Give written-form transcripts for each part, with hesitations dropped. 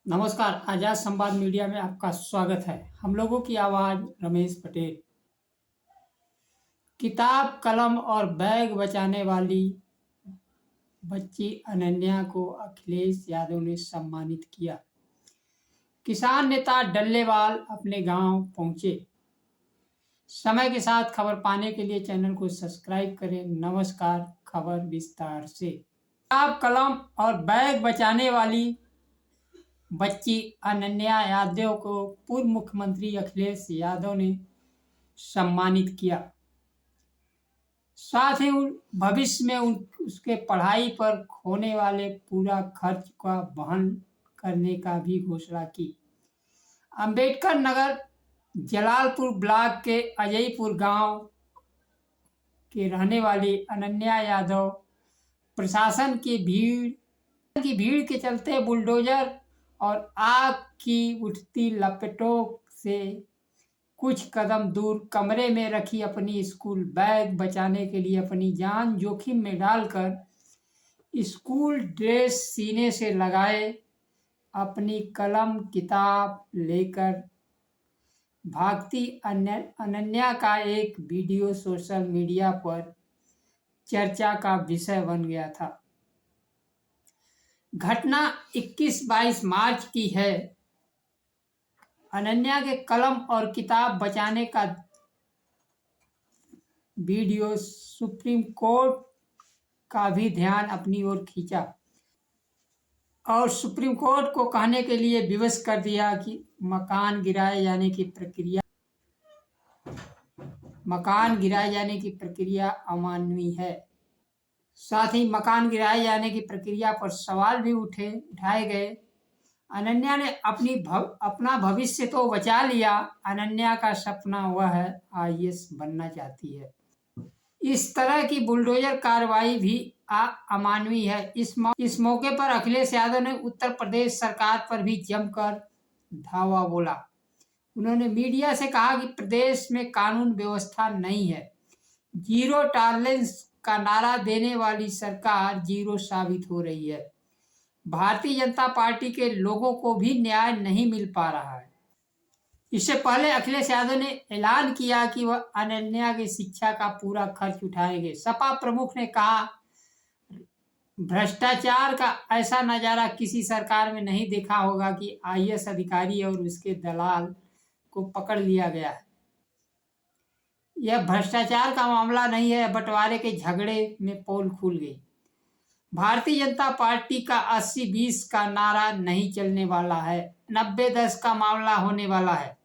नमस्कार, आजाद संवाद मीडिया में आपका स्वागत है। हम लोगों की आवाज रमेश पटेल। किताब, कलम और बैग बचाने वाली बच्ची अनन्या को अखिलेश यादव ने सम्मानित किया। किसान नेता डल्लेवाल अपने गांव पहुंचे। समय के साथ खबर पाने के लिए चैनल को सब्सक्राइब करें। नमस्कार, खबर विस्तार से। किताब, कलम और बैग बचाने वाली बच्ची अनन्या यादव को पूर्व मुख्यमंत्री अखिलेश यादव ने सम्मानित किया। साथ ही भविष्य में उसके पढ़ाई पर होने वाले पूरा खर्च का वहन करने का भी घोषणा की। अंबेडकर नगर जलालपुर ब्लॉक के अजयपुर गांव के रहने वाली अनन्या यादव प्रशासन की भीड़ के चलते बुलडोजर और आग की उठती लपटों से कुछ कदम दूर कमरे में रखी अपनी स्कूल बैग बचाने के लिए अपनी जान जोखिम में डालकर स्कूल ड्रेस सीने से लगाए अपनी कलम किताब लेकर भागती अनन्या का एक वीडियो सोशल मीडिया पर चर्चा का विषय बन गया था। घटना 21-22 मार्च की है। अनन्या के कलम और किताब बचाने का वीडियो सुप्रीम कोर्ट का भी ध्यान अपनी ओर खींचा और सुप्रीम कोर्ट को कहने के लिए विवश कर दिया कि मकान गिराए जाने की प्रक्रिया अमानवीय है। साथ ही मकान गिराए जाने की प्रक्रिया पर सवाल भी उठाए गए। अनन्या ने अपना भविष्य तो बचा लिया। अनन्या का सपना वह है आईएएस बनना चाहती है। इस तरह की बुलडोजर कार्रवाई भी अमानवीय है। इस मौके पर अखिलेश यादव ने उत्तर प्रदेश सरकार पर भी जमकर धावा बोला। उन्होंने मीडिया से कहा कि प्रदेश में कानून व्यवस्था नहीं है। जीरो टॉलरेंस का नारा देने वाली सरकार जीरो साबित हो रही है। भारतीय जनता पार्टी के लोगों को भी न्याय नहीं मिल पा रहा है। इससे पहले अखिलेश यादव ने ऐलान किया कि वह अनन्या की शिक्षा का पूरा खर्च उठाएंगे। सपा प्रमुख ने कहा, भ्रष्टाचार का ऐसा नजारा किसी सरकार में नहीं देखा होगा कि आईएएस अधिकारी और उसके दलाल को पकड़ लिया गया है। यह भ्रष्टाचार का मामला नहीं है, बंटवारे के झगड़े में पोल खुल गई। भारतीय जनता पार्टी का 80-20 का नारा नहीं चलने वाला है, 90-10 का मामला होने वाला है।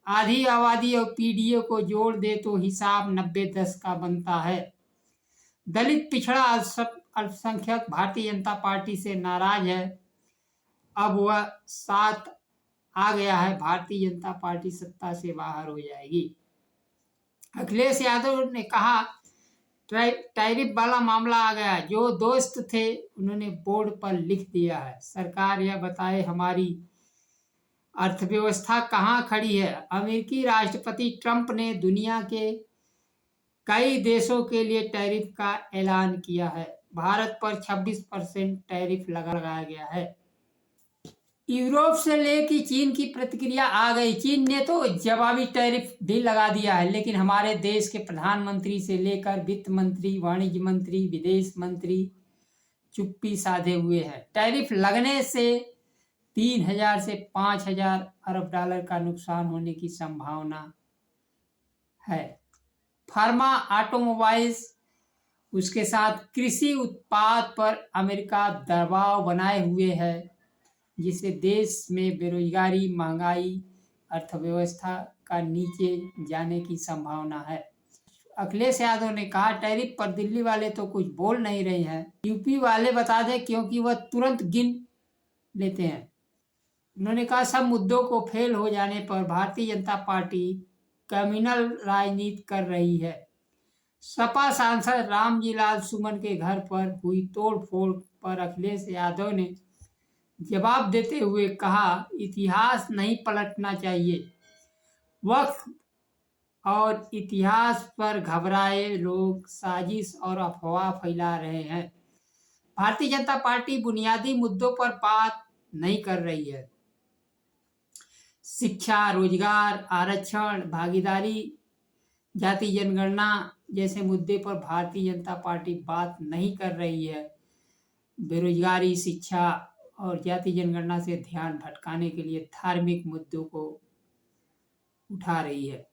आधी आबादी और पीडीए को जोड़ दे तो हिसाब 90-10 का बनता है। दलित, पिछड़ा, अल्पसंख्यक भारतीय जनता पार्टी से नाराज है। अब वह साथ आ गया है। भारतीय जनता पार्टी सत्ता से बाहर हो जाएगी। अखिलेश यादव ने कहा, टैरिफ वाला मामला आ गया। जो दोस्त थे उन्होंने बोर्ड पर लिख दिया है। सरकार यह बताए हमारी अर्थव्यवस्था कहाँ खड़ी है। अमेरिकी राष्ट्रपति ट्रंप ने दुनिया के कई देशों के लिए टैरिफ का ऐलान किया है। भारत पर 26% टैरिफ लगाया गया है। यूरोप से लेकर चीन की प्रतिक्रिया आ गई। चीन ने तो जवाबी टैरिफ भी लगा दिया है, लेकिन हमारे देश के प्रधानमंत्री से लेकर वित्त मंत्री, वाणिज्य मंत्री, विदेश मंत्री चुप्पी साधे हुए हैं। टैरिफ लगने से 3,000 से 5,000 अरब डॉलर का नुकसान होने की संभावना है। फार्मा, ऑटोमोबाइल्स, उसके साथ कृषि उत्पाद पर अमेरिका दबाव बनाए हुए है, जिससे देश में बेरोजगारी, महंगाई, अर्थव्यवस्था का नीचे जाने की संभावना है। अखिलेश यादव ने कहा, टैरिफ पर दिल्ली वाले तो कुछ बोल नहीं रहे हैं, यूपी वाले बता दें, क्योंकि वह तुरंत गिन लेते हैं। उन्होंने कहा, सब मुद्दों को फेल हो जाने पर भारतीय जनता पार्टी कम्युनल राजनीति कर रही है। सपा सांसद रामजी लाल सुमन के घर पर हुई तोड़फोड़ पर अखिलेश यादव ने जवाब देते हुए कहा, इतिहास नहीं पलटना चाहिए। वक्त और इतिहास पर घबराए लोग साजिश और अफवाह फैला रहे हैं। भारतीय जनता पार्टी बुनियादी मुद्दों पर बात नहीं कर रही है। शिक्षा, रोजगार, आरक्षण, भागीदारी, जाति जनगणना जैसे मुद्दे पर भारतीय जनता पार्टी बात नहीं कर रही है। बेरोजगारी, शिक्षा और जाति जनगणना से ध्यान भटकाने के लिए धार्मिक मुद्दों को उठा रही है।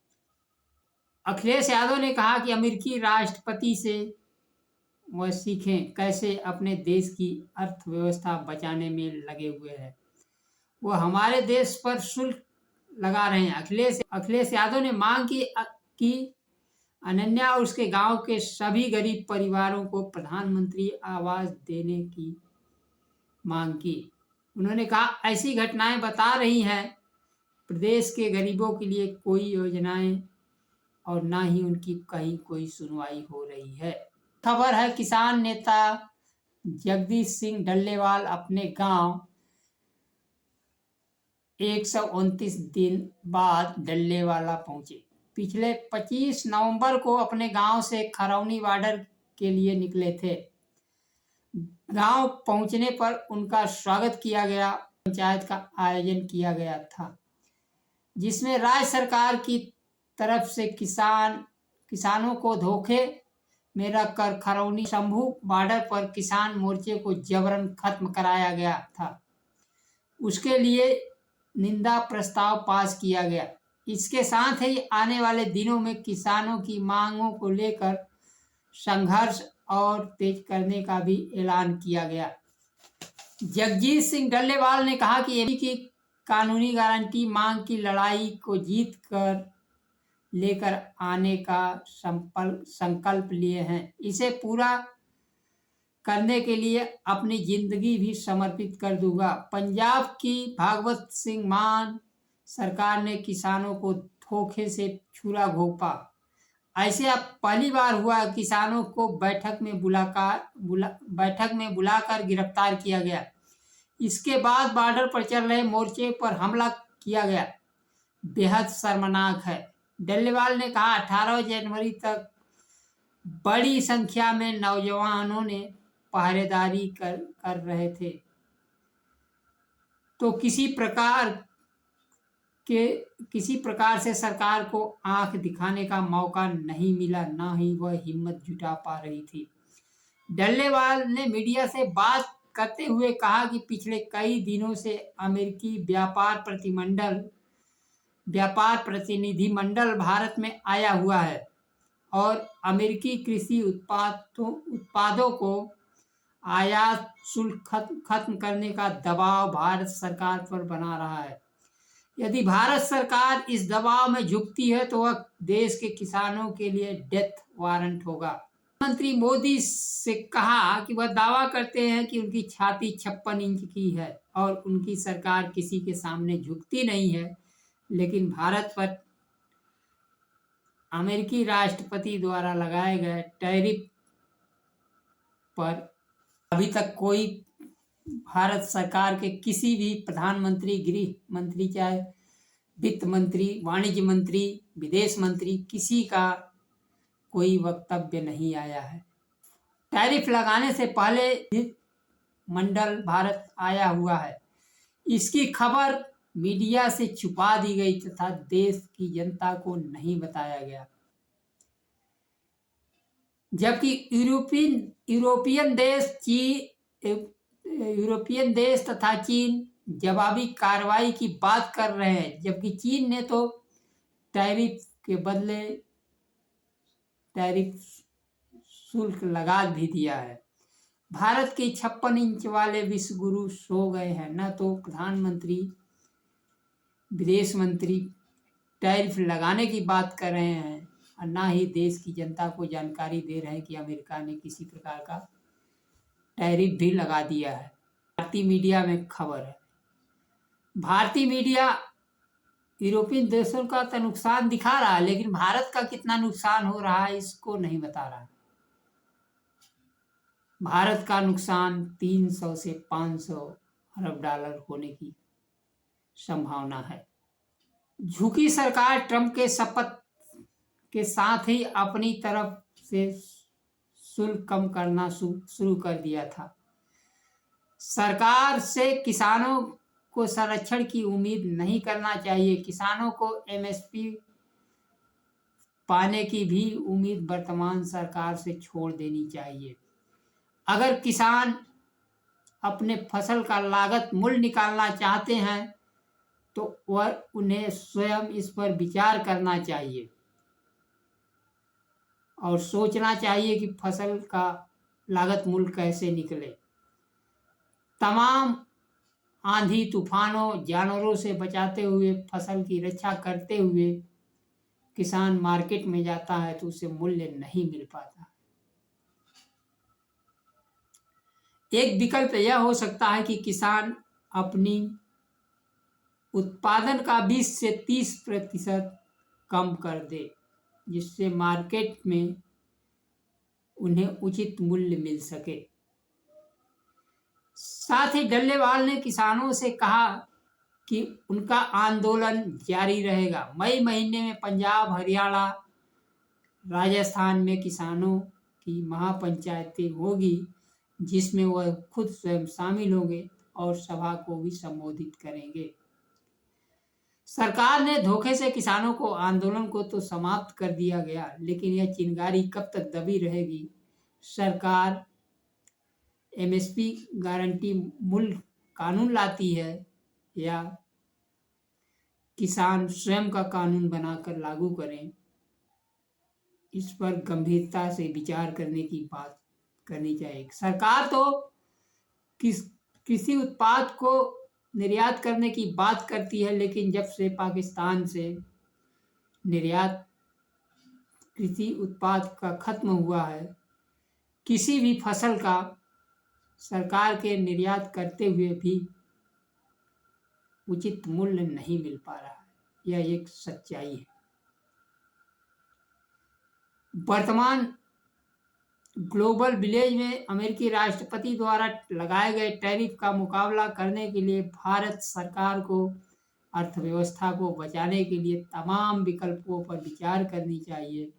अखिलेश यादव ने कहा कि अमेरिकी राष्ट्रपति से वह सीखें कैसे अपने देश की अर्थव्यवस्था बचाने में लगे हुए हैं। वह हमारे देश पर शुल्क लगा रहे हैं। अखिलेश यादव ने मांग की कि अनन्या और उसके गांव के सभी गरीब परिवारों को प्रधानमंत्री आवास देने की मांग की। उन्होंने कहा ऐसी घटनाएं बता रही हैं प्रदेश के गरीबों के लिए कोई योजनाएं और ना ही उनकी कहीं कोई सुनवाई हो रही है। खबर है किसान नेता जगदीश सिंह डल्लेवाल अपने गांव 129 दिन बाद डल्लेवाला पहुंचे। पिछले 25 नवंबर को अपने गांव से खरौनी बॉर्डर के लिए निकले थे। गांव पहुंचने पर उनका स्वागत किया गया। पंचायत का आयोजन किया गया था जिसमें राज्य सरकार की तरफ से किसानों को धोखे में रखकर खरौनी शंभू बॉर्डर पर किसान मोर्चे को जबरन खत्म कराया गया था। उसके लिए निंदा प्रस्ताव पास किया गया। इसके साथ ही आने वाले दिनों में किसानों की मांगों को लेकर संघर्ष और तेज करने का भी ऐलान किया गया। जगजीत सिंह डल्लेवाल ने कहा कि एपी की कानूनी गारंटी मांग की लड़ाई को जीत कर लेकर आने का संकल्प लिए हैं। इसे पूरा करने के लिए अपनी जिंदगी भी समर्पित कर दूंगा। पंजाब की भागवत सिंह मान सरकार ने किसानों को धोखे से छुरा घोंपा। ऐसे अब पहली बार हुआ किसानों को बैठक में बुलाकर गिरफ्तार किया गया। इसके बाद बॉर्डर पर चल रहे मोर्चे पर हमला किया गया। बेहद शर्मनाक है। डल्लेवाल ने कहा 18 जनवरी तक बड़ी संख्या में नौजवानों ने पहरेदारी कर रहे थे तो किसी प्रकार से सरकार को आंख दिखाने का मौका नहीं मिला, ना ही वह हिम्मत जुटा पा रही थी। डल्लेवाल ने मीडिया से बात करते हुए कहा कि पिछले कई दिनों से अमेरिकी व्यापार प्रतिनिधिमंडल भारत में आया हुआ है और अमेरिकी कृषि उत्पादों को आयात शुल्क खत्म करने का दबाव भारत सरकार पर बना रहा है। यदि भारत सरकार इस दबाव में झुकती है तो वह देश के किसानों के लिए डेथ वारंट होगा। प्रधानमंत्री मोदी से कहा कि वह दावा करते हैं कि उनकी छाती 56 इंच की है और उनकी सरकार किसी के सामने झुकती नहीं है, लेकिन भारत पर अमेरिकी राष्ट्रपति द्वारा लगाए गए टैरिफ पर अभी तक कोई भारत सरकार के किसी भी प्रधानमंत्री, गृह मंत्री, चाहे वित्त मंत्री, वाणिज्य मंत्री, विदेश मंत्री, किसी का कोई वक्तव्य नहीं आया है। टैरिफ लगाने से पहले मंडल भारत आया हुआ है। इसकी खबर मीडिया से छुपा दी गई तथा देश की जनता को नहीं बताया गया। जबकि यूरोपियन देश तथा चीन जवाबी कार्रवाई की बात कर रहे हैं, जबकि चीन ने तो टैरिफ के बदले टैरिफ शुल्क लगा भी दिया है। भारत के 56 इंच वाले विश्व गुरु सो गए हैं। न तो प्रधानमंत्री, विदेश मंत्री टैरिफ लगाने की बात कर रहे हैं और ना ही देश की जनता को जानकारी दे रहे हैं कि अमेरिका ने किसी प्रकार का टैरिफ भी लगा दिया है। भारतीय मीडिया में खबर है। भारतीय मीडिया यूरोपियन देशों का तो नुकसान दिखा रहा है, लेकिन भारत का कितना नुकसान हो रहा है इसको नहीं बता रहा है। भारत का नुकसान 300 से 500 अरब डॉलर होने की संभावना है। झुकी सरकार ट्रंप के शपथ के साथ ही अपनी तरफ से शुल्क कम करना शुरू कर दिया था। सरकार से किसानों को संरक्षण की उम्मीद नहीं करना चाहिए। किसानों को एमएसपी पाने की भी उम्मीद वर्तमान सरकार से छोड़ देनी चाहिए। अगर किसान अपने फसल का लागत मूल्य निकालना चाहते हैं तो वह उन्हें स्वयं इस पर विचार करना चाहिए और सोचना चाहिए कि फसल का लागत मूल्य कैसे निकले। तमाम आंधी तूफानों जानवरों से बचाते हुए फसल की रक्षा करते हुए किसान मार्केट में जाता है तो उसे मूल्य नहीं मिल पाता। एक विकल्प यह हो सकता है कि किसान अपनी उत्पादन का 20 से 30% कम कर दे, जिससे मार्केट में उन्हें उचित मूल्य मिल सके। साथ ही डल्लेवाल ने किसानों से कहा कि उनका आंदोलन जारी रहेगा। मई महीने में पंजाब, हरियाणा, राजस्थान में किसानों की महापंचायतें होगी, जिसमें वह खुद स्वयं शामिल होंगे और सभा को भी संबोधित करेंगे। सरकार ने धोखे से किसानों को आंदोलन को तो समाप्त कर दिया गया, लेकिन यह चिंगारी कब तक दबी रहेगी? सरकार एमएसपी गारंटी मूल्य कानून लाती है या किसान स्वयं का कानून बनाकर लागू करें, इस पर गंभीरता से विचार करने की बात करनी चाहिए। सरकार तो कृषि उत्पाद को निर्यात करने की बात करती है, लेकिन जब से पाकिस्तान से निर्यात कृषि उत्पाद का खत्म हुआ है, किसी भी फसल का सरकार के निर्यात करते हुए भी उचित मूल्य नहीं मिल पा रहा है। यह एक सच्चाई है। वर्तमान ग्लोबल विलेज में अमेरिकी राष्ट्रपति द्वारा लगाए गए टैरिफ का मुकाबला करने के लिए भारत सरकार को अर्थव्यवस्था को बचाने के लिए तमाम विकल्पों पर विचार करनी चाहिए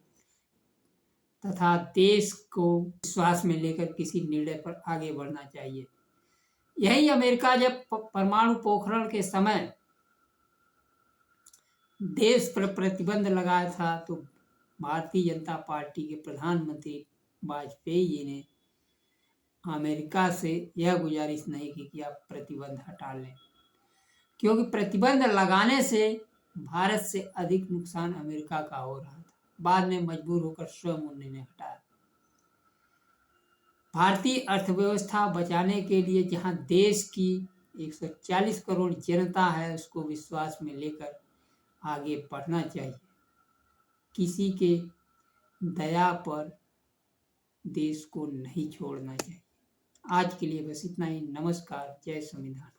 तथा देश को विश्वास में लेकर किसी निर्णय पर आगे बढ़ना चाहिए। यही अमेरिका जब परमाणु पोखरण के समय देश पर प्रतिबंध लगाया था तो भारतीय जनता पार्टी के प्रधानमंत्री वाजपेयी जी ने अमेरिका से यह गुजारिश नहीं की कि आप प्रतिबंध हटा लें, क्योंकि प्रतिबंध लगाने से भारत से अधिक नुकसान अमेरिका का हो रहा था। बाद में मजबूर होकर स्वयं उन्होंने हटाया। भारतीय अर्थव्यवस्था बचाने के लिए जहां देश की 140 करोड़ जनता है, उसको विश्वास में लेकर आगे बढ़ना चाहिए। किसी के दया पर देश को नहीं छोड़ना चाहिए। आज के लिए बस इतना ही। नमस्कार। जय संविधान।